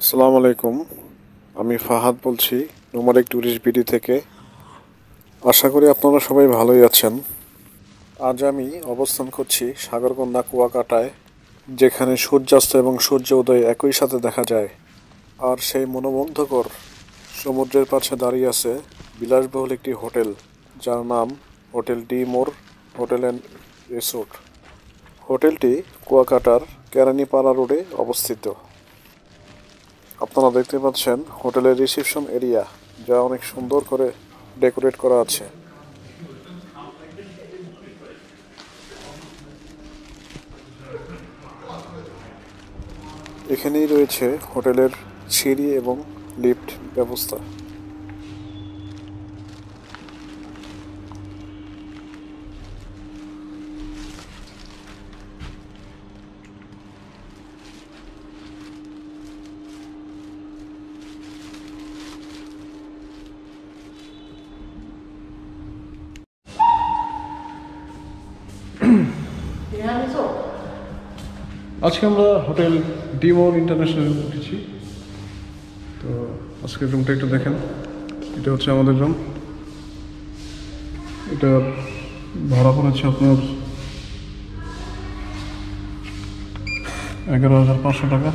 আসসালামু আলাইকুম। আমি ফাহাদ বলছি নোমাডিক ট্যুরিস্ট বিডি থেকে। আশা করি আপনারা সবাই ভালোই আছেন। আজ আমি অবস্থান করছি সাগরকন্যা কুয়াকাটায়, যেখানে সূর্যাস্ত এবং সূর্য উদয় একই সাথে দেখা যায়। আর সেই মনোমুগ্ধকর সমুদ্রের পাশে দাঁড়িয়ে আছে বিলাসবহুল একটি হোটেল, যার নাম hotel de more hotel and resort. হোটেলটি কুয়াকাটার কেরানীপাড়া রোডে অবস্থিত। আপনারা দেখতে পাচ্ছেন হোটেলের রিসেপশন এরিয়া, যা অনেক সুন্দর করে ডেকোরেট করা আছে। এখানেই রয়েছে হোটেলের সিঁড়ি এবং লিফট ব্যবস্থা। আজকে আমরা হোটেল ডিমোর ইন্টারন্যাশনাল উঠেছি। তো আজকের রুমটা একটু দেখেন। এটা হচ্ছে আমাদের রুম। এটা ভাড়া পড়েছে আপনার 11,500 টাকা।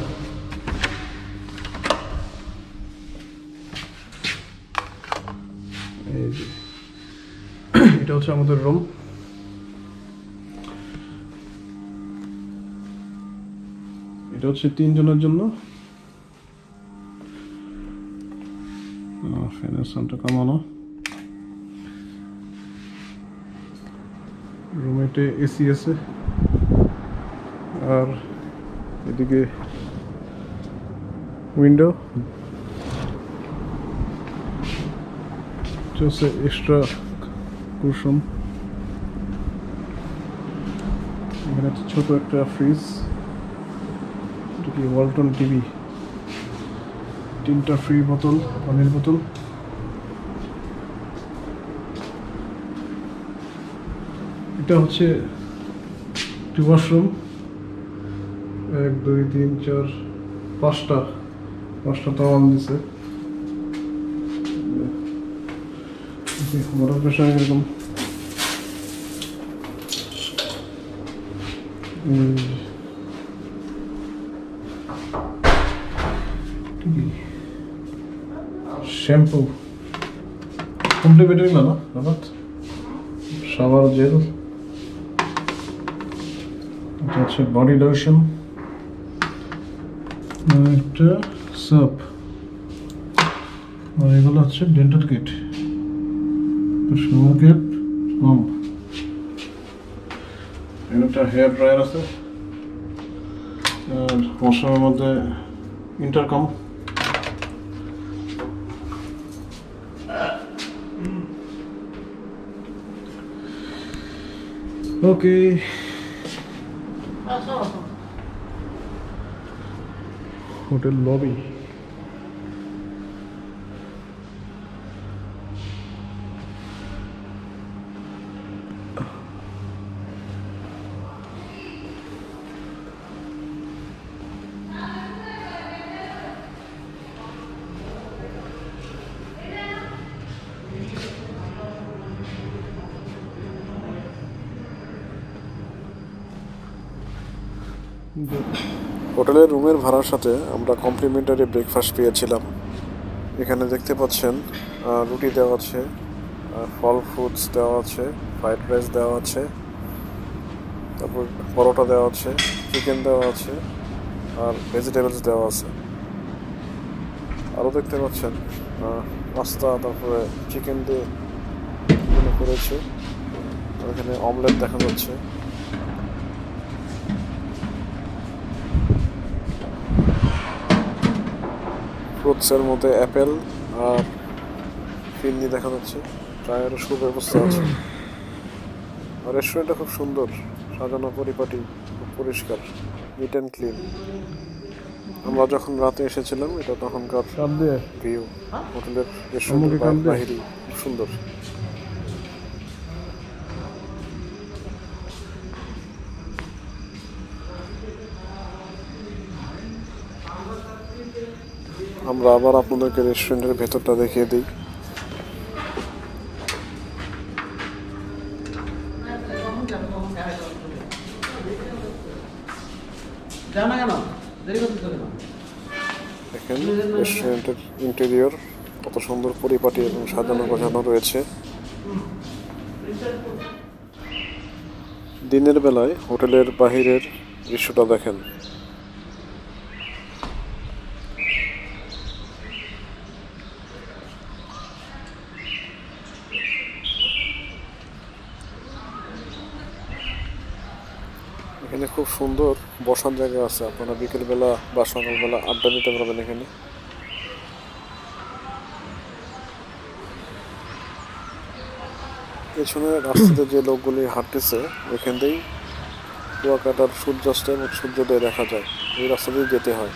এটা হচ্ছে আমাদের রুম। এটা হচ্ছে 3 জনের জন্য। ফ্যানের সাউন্ডটা কমানো। রুমেতে এসি আছে, আর এদিকে উইন্ডো হচ্ছে এক্সট্রা কুশন। এখানে ছোট একটা ফ্রিজ, ওয়ালটন টিভি, 3টা ফ্রি বোতল, পানির বোতল। এটা হচ্ছে একটি ওয়াশরুম। 1 2 3 4 5টা তাওয়াল দিছে। ওয়াটার প্রেশার এরকম। শ্যাম্পু কমপ্লিমেন্টারি না রাবাত, শাওয়ার জেল। এটা হচ্ছে বডি লোশন, একটা সোপ, আর এগুলো হচ্ছে dental kit, shower cap, pump. এখানে একটা হেয়ার ড্রায়ার আছে, আর ওয়াশরুমের মধ্যে ইন্টারকম। ওকে, হোটেল লবি। হোটেলের রুমের ভাড়ার সাথে আমরা কমপ্লিমেন্টারি ব্রেকফাস্ট পেয়েছিলাম। এখানে দেখতে পাচ্ছেন রুটি দেওয়া আছে, ফল ফ্রুটস দেওয়া আছে, ফ্রাইড রাইস দেওয়া আছে, তারপর পরোটা দেওয়া আছে, চিকেন দেওয়া আছে, আর ভেজিটেবলস দেওয়া আছে। আরও দেখতে পাচ্ছেন পাস্তা, তারপরে চিকেন দিয়ে করেছে। এখানে অমলেট দেখা যাচ্ছে। ফ্রুটসের মধ্যে অ্যাপেল আর ফিরনি দেখা যাচ্ছে। চায়েরও সুব্যবস্থা আছে। আর রেস্টুরেন্টটা খুব সুন্দর, সাজানো, পরিপাটি, খুব পরিষ্কার, নিট অ্যান্ড ক্লিন। আমরা যখন রাতে এসেছিলাম, এটা তখনকার ভিউ। হোটেলের রেস্টুরেন্টের বাইরে খুব সুন্দর। আমরা আবার আপনাদেরকে রেস্টুরেন্টের ভেতরটা দেখিয়ে দিই। দেখেন রেস্টুরেন্টের ইন্টেরিয়র কত সুন্দর পরিপাটি এবং সাজানো গোছানো রয়েছে। দিনের বেলায় হোটেলের বাহিরের দৃশ্যটা দেখেন। এখানে খুব সুন্দর বসার জায়গা আছে, আপনারা বিকেলবেলা বা সকালবেলা আড্ডা দিতে পারবেন এখানে। পেছনে রাস্তাতে যে লোকগুলি হাঁটতেছে ওইখান দিয়েই কুয়াকাটার সূর্যাস্ত এবং সূর্যোদয় দেখা যায়, এই রাস্তা দিয়ে যেতে হয়।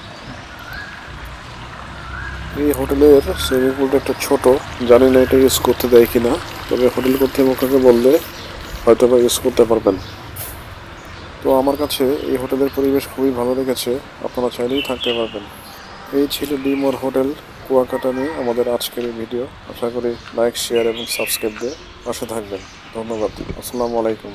এই হোটেলের সুইমিং পুলটা একটা ছোট, জানি না এটা ইউজ করতে দেয় কিনা, তবে হোটেল কর্তৃপক্ষকে বললে হয়তো বা ইউজ করতে পারবেন। তো আমার কাছে এই হোটেলের পরিবেশ খুবই ভালো লেগেছে, আপনারা চাইলেই থাকতে পারবেন। এই ছিল ডিমোর হোটেল কুয়াকাটা নিয়ে আমাদের আজকের এই ভিডিও। আশা করি লাইক, শেয়ার এবং সাবস্ক্রাইব দিয়ে পাশে থাকবেন। ধন্যবাদ। আসসালামু আলাইকুম।